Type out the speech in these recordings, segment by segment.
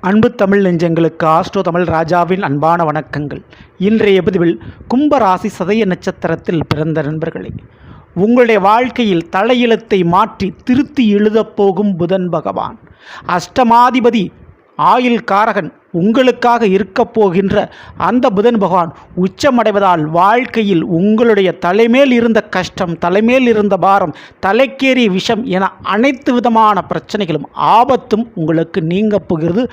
அன்பு தமிழ் நெஞ்சங்களுக்கு ஆஸ்ட்ரோ தமிழ் ராஜாவின் அன்பான வணக்கங்கள். இன்றைய பதிவில் கும்பராசி சதய நட்சத்திரத்தில் பிறந்த நண்பர்களே, உங்களுடைய வாழ்க்கையில் தலையெழுத்தை மாற்றி திருத்தி எழுதப் போகும் புதன் பகவான், அஷ்டமாதிபதி ஆயுள் காரகன் உங்களுக்காக இருக்கப் போகின்ற அந்த புதன் பகவான் உச்சமடைவதால் வாழ்க்கையில் உங்களுடைய தலைமேல் இருந்த கஷ்டம், தலைமேல் இருந்த பாரம், தலைக்கேறிய விஷம் என அனைத்து விதமான பிரச்சனைகளும் ஆபத்தும் உங்களுக்கு நீங்க போகிறது.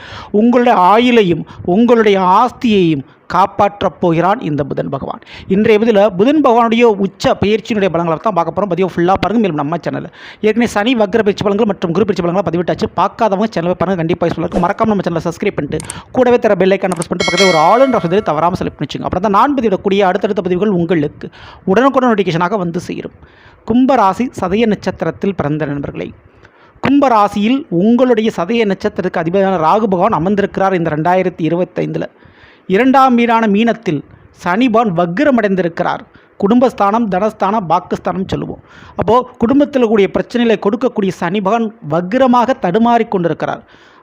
உங்களுடைய ஆயுளையும் உங்களுடைய ஆஸ்தியையும் காப்பாற்றப் போகிறான் இந்த புதன் பகவான். இன்றைய பதில் புதன் பகவானுடைய உச்ச பயிற்சியினுடைய பலங்களை தான் பார்க்க போகிறோம். பதிவு ஃபுல்லாக பாருங்கள். மேலும் நம்ம சேனலில் ஏற்கனவே சனி வக்ர பயிற்சி பலன்கள் மற்றும் குரு பயிற்சி பலன்களை பதிவிட்டாச்சு. பார்க்காதவங்க சேனலை பாருங்கள். கண்டிப்பாக சொல்லுங்கள். மறக்காம நம்ம சேனலை சப்ஸ்கிரைப் பண்ணிட்டு கூடவே தர பெல் ஐக்கான ப்ரெஸ் பண்ணிட்டு பக்கத்தில் ஒரு ஆல் என்ற ஆப்ஷன் தவறாமல் செலக்ட் பண்ணிச்சுங்க. அப்புறம் தான் நான் பதிவிடக்கூடிய அடுத்தடுத்த பதிவுகள் உங்களுக்கு உடனுக்குடன் நோட்டிஃபிகேஷனாக வந்து சேரும். கும்பராசி சதய நட்சத்திரத்தில் பிறந்த நண்பர்களை, கும்பராசியில் உங்களுடைய சதய நட்சத்திரத்துக்கு அதிபதியான ராகு பகவான் அமர்ந்திருக்கிறார். இந்த 2025 இரண்டாம் வீடான மீனத்தில் சனிபான் வக்ரமடைந்திருக்கிறார். குடும்பஸ்தானம், தனஸ்தானம், பாக்கியஸ்தானம் சொல்லுவோம். அப்போது குடும்பத்தில் கூடிய பிரச்சனைகளை கொடுக்கக்கூடிய சனிபகவான் வக்ரமாக தடுமாறி கொண்டிருக்கிறார்.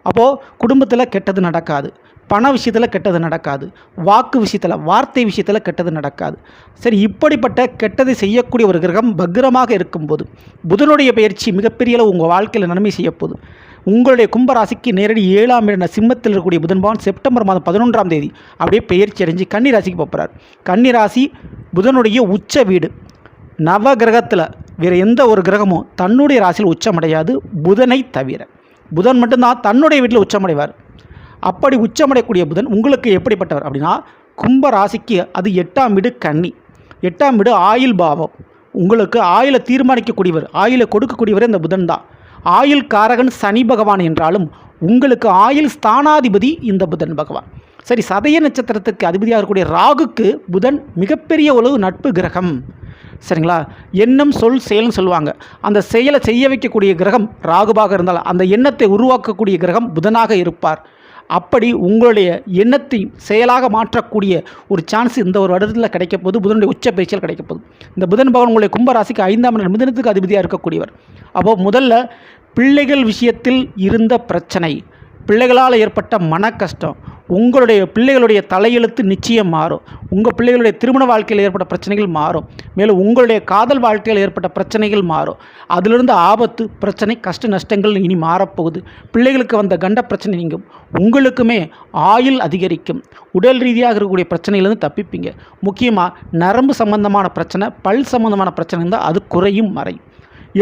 அப்போது குடும்பத்தில் கெட்டது நடக்காது, பண விஷயத்தில் கெட்டது நடக்காது, வாக்கு விஷயத்தில், வார்த்தை விஷயத்தில் கெட்டது நடக்காது. சரி, இப்படிப்பட்ட கெட்டதை செய்யக்கூடிய ஒரு கிரகம் வக்ரமாக இருக்கும்போது புதனுடைய பயிற்சி மிகப்பெரிய அளவு உங்கள் வாழ்க்கையில் நன்மை செய்யப்போகுது. உங்களுடைய கும்பராசிக்கு நேரடி 7ஆம் இட சிம்மத்தில் இருக்கக்கூடிய புதன் பகவான் செப்டம்பர் மாதம் 11ஆம் தேதி அப்படியே பயிற்சி அடைஞ்சு கன்னிராசிக்கு போகிறார். கன்னிராசி புதனுடைய உச்ச வீடு. நவ கிரகத்தில் வேறு எந்த ஒரு கிரகமும் தன்னுடைய ராசியில் உச்சமடையாது, புதனை தவிர. புதன் மட்டும்தான் தன்னுடைய வீட்டில் உச்சமடைவார். அப்படி உச்சமடையக்கூடிய புதன் உங்களுக்கு எப்படிப்பட்டவர் அப்படின்னா, கும்பராசிக்கு அது 8ஆம் வீடு கன்னி. 8ஆம் வீடு ஆயுள் பாவம். உங்களுக்கு ஆயுளை தீர்மானிக்கக்கூடியவர், ஆயுளை கொடுக்கக்கூடியவர் இந்த புதன் தான். ஆயுள் காரகன் சனி பகவான் என்றாலும் உங்களுக்கு ஆயுள் ஸ்தானாதிபதி இந்த புதன் பகவான். சரி, சதய நட்சத்திரத்துக்கு அதிபதியாக இருக்கக்கூடிய ராகுக்கு புதன் மிகப்பெரிய ஒரு நட்பு கிரகம். சரிங்களா? எண்ணம் சொல் செயல்னு சொல்லுவாங்க. அந்த செயலை செய்ய வைக்கக்கூடிய கிரகம் ராகுவாக இருந்தால் அந்த எண்ணத்தை உருவாக்கக்கூடிய கிரகம் புதனாக இருப்பார். அப்படி உங்களுடைய எண்ணத்தை செயலாக மாற்றக்கூடிய ஒரு சான்ஸ் இந்த ஒரு வருடத்தில் கிடைக்க போது, புதனுடைய உச்ச பயிற்சியில் கிடைக்க போகுது. இந்த புதன் பகவான் உங்களுடைய கும்பராசிக்கு 5ஆம் இடம் மிதுனத்துக்கு அதிபதியாக இருக்கக்கூடியவர். அப்போது முதல்ல பிள்ளைகள் விஷயத்தில் இருந்த பிரச்சனை, பிள்ளைகளால் ஏற்பட்ட மன கஷ்டம், உங்களுடைய பிள்ளைகளுடைய தலையெழுத்து நிச்சயம் மாறும். உங்கள் பிள்ளைகளுடைய திருமண வாழ்க்கையில் ஏற்பட்ட பிரச்சனைகள் மாறும். மேலும் உங்களுடைய காதல் வாழ்க்கையில் ஏற்பட்ட பிரச்சனைகள் மாறும். அதிலிருந்து ஆபத்து, பிரச்சனை, கஷ்ட நஷ்டங்கள் இனி மாறப்போகுது. பிள்ளைகளுக்கு வந்த கண்ட பிரச்சனை நீங்கும். உங்களுக்குமே ஆயுள் அதிகரிக்கும். உடல் ரீதியாக இருக்கக்கூடிய பிரச்சனையிலேருந்து தப்பிப்பீங்க. முக்கியமாக நரம்பு சம்பந்தமான பிரச்சனை, பல் சம்பந்தமான பிரச்சனை இருந்தால் அது குறையும் மறையும்.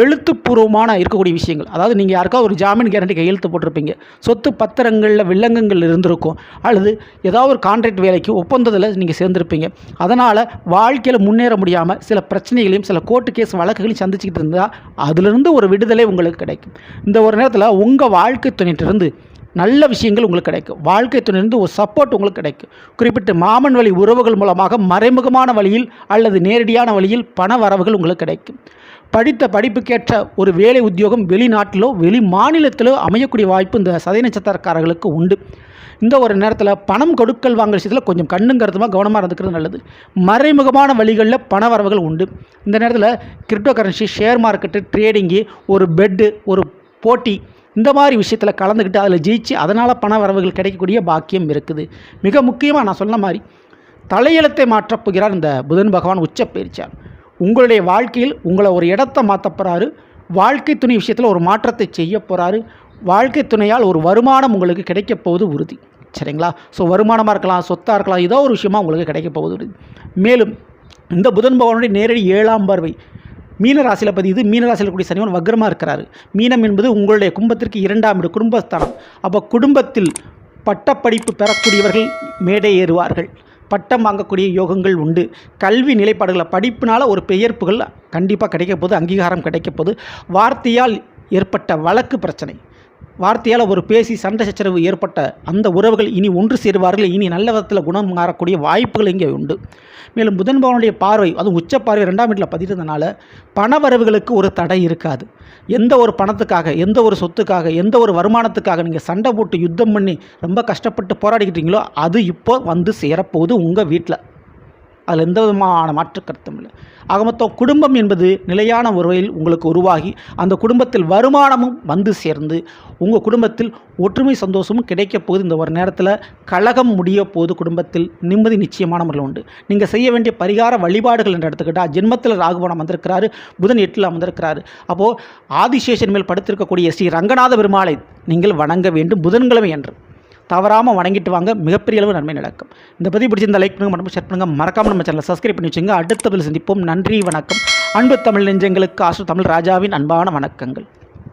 எழுத்துப்பூர்வமான இருக்கக்கூடிய விஷயங்கள், அதாவது நீங்கள் யாருக்காவது ஒரு ஜாமீன் கேரண்டி கையெழுத்து போட்டிருப்பீங்க, சொத்து பத்திரங்களில் வில்லங்கங்கள் இருந்திருக்கும், அல்லது ஏதாவது ஒரு கான்ட்ராக்ட் வேலைக்கு ஒப்பந்தத்தில் நீங்கள் சேர்ந்துருப்பீங்க. அதனால் வாழ்க்கையில் முன்னேற முடியாமல் சில பிரச்சனைகளையும் சில கோர்ட்டு கேஸ் வழக்குகளையும் சந்திச்சுக்கிட்டு இருந்தால் அதிலிருந்து ஒரு விடுதலை உங்களுக்கு கிடைக்கும். இந்த ஒரு நேரத்தில் உங்கள் வாழ்க்கை துணையிட்டிருந்து நல்ல விஷயங்கள் உங்களுக்கு கிடைக்கும். வாழ்க்கை துணையிலிருந்து ஒரு சப்போர்ட் உங்களுக்கு கிடைக்கும். குறிப்பிட்ட மாமன் வழி உறவுகள் மூலமாக மறைமுகமான வழியில் அல்லது நேரடியான வழியில் பண வரவுகள் உங்களுக்கு கிடைக்கும். படித்த படிப்புக்கேற்ற ஒரு வேலை உத்தியோகம் வெளிநாட்டிலோ வெளி மாநிலத்திலோ அமையக்கூடிய வாய்ப்பு இந்த சதய நட்சத்திரக்காரர்களுக்கு உண்டு. இந்த ஒரு நேரத்தில் பணம் கொடுக்கல் வாங்கல் விஷயத்தில் கொஞ்சம் கண்ணும் கருத்துமாக கவனமாக இருந்துக்கிறது நல்லது. மறைமுகமான வழிகளில் பண வரவுகள் உண்டு. இந்த நேரத்தில் crypto currency, share market, trading, ஒரு பெட்டு, ஒரு போட்டி, இந்த மாதிரி விஷயத்தில் கலந்துக்கிட்டு அதில் ஜெயிச்சு அதனால் பண வரவுகள் கிடைக்கக்கூடிய பாக்கியம் இருக்குது. மிக முக்கியமாக நான் சொன்ன மாதிரி தலையெழுத்தை மாற்றப் போகிறார் இந்த புதன் பகவான் உச்ச பயிற்சியார். உங்களுடைய வாழ்க்கையில் உங்களை ஒரு இடத்தை மாற்ற போகிறாரு. வாழ்க்கை துணை விஷயத்தில் ஒரு மாற்றத்தை செய்ய போகிறாரு. வாழ்க்கை துணையால் ஒரு வருமானம் உங்களுக்கு கிடைக்க போவது உறுதி. சரிங்களா? ஸோ வருமானமாக இருக்கலாம், சொத்தாக இருக்கலாம், ஏதோ ஒரு விஷயமாக உங்களுக்கு கிடைக்க போவது உறுதி. மேலும் இந்த புதன் பகவானுடைய நேரடி 7ஆம் பார்வை மீன ராசியில் பதியுது. மீன ராசியில் கூடிய சனிவன் வக்ரமாக இருக்கிறாரு. மீனம் என்பது உங்களுடைய குடும்பத்திற்கு 2ஆம் இடம், குடும்பஸ்தானம். அப்போ குடும்பத்தில் பட்டப்படிப்பு பெறக்கூடியவர்கள் மேடை ஏறுவார்கள். பட்டம் வாங்கக்கூடிய யோகங்கள் உண்டு. கல்வி நிலைப்பாடுகளை படிப்பினால் ஒரு பெயர்ப்புகள் கண்டிப்பாக கிடைக்க போது, அங்கீகாரம் கிடைக்க போது. வார்த்தையால் ஏற்பட்ட வழக்கு பிரச்சனை, வார்த்தையால் ஒரு பேசி சண்டை சச்சரவு ஏற்பட்ட அந்த உறவுகள் இனி ஒன்று சேருவார்கள். இனி நல்ல விதத்தில் குணம் மாறக்கூடிய வாய்ப்புகள் இங்கே உண்டு. மேலும் புதன் பகவானுடைய பார்வை, அதுவும் உச்ச பார்வை 2ஆம் வீட்டில் பதிகிறதுனால பண வரவுகளுக்கு ஒரு தடை இருக்காது. எந்த ஒரு பணத்துக்காக, எந்த ஒரு சொத்துக்காக, எந்த ஒரு வருமானத்துக்காக நீங்கள் சண்டை போட்டு யுத்தம் பண்ணி ரொம்ப கஷ்டப்பட்டு போராடிக்கிட்டீங்களோ அது இப்போ வந்து சேரப்போகுது உங்கள் வீட்டில். அதில் எந்த விதமான மாற்று கருத்தும் இல்லை. ஆக மொத்தம் குடும்பம் என்பது நிலையான முறையில் உங்களுக்கு உருவாகி அந்த குடும்பத்தில் வருமானமும் வந்து சேர்ந்து உங்கள் குடும்பத்தில் ஒற்றுமை சந்தோஷமும் கிடைக்க போகுது. இந்த ஒரு நேரத்தில் கலகம் முடிய போது குடும்பத்தில் நிம்மதி நிச்சயமான முறையில் உண்டு. நீங்கள் செய்ய வேண்டிய பரிகார வழிபாடுகள் என்று எடுத்துக்கிட்டால் ஜென்மத்தில் ராகுபவன் வந்திருக்கிறாரு, புதன் 8ல் அமர்ந்திருக்கிறாரு. அப்போது ஆதிசேஷன் மேல் படுத்திருக்கக்கூடிய ஸ்ரீ ரங்கநாத பெருமாளை நீங்கள் வணங்க வேண்டும் புதன்கிழமை என்று. தவறாமல் வணங்கிட்டு வாங்க, மிகப்பெரிய அளவு நன்மை நடக்கும். இந்த பதிவு பிடிச்சிருந்த லைக் பண்ணுங்கள், மற்றும் ஷேர் பண்ணுங்கள், மறக்காமல் நம்ம சேனலை சப்ஸ்கிரைப் பண்ணி வச்சுங்க. அடுத்த பதில் சந்திப்போம். நன்றி, வணக்கம். அன்பு தமிழ் நெஞ்சங்களுக்கு ஆஸ்ட்ரோ தமிழ் ராஜாவின் அன்பான வணக்கங்கள்.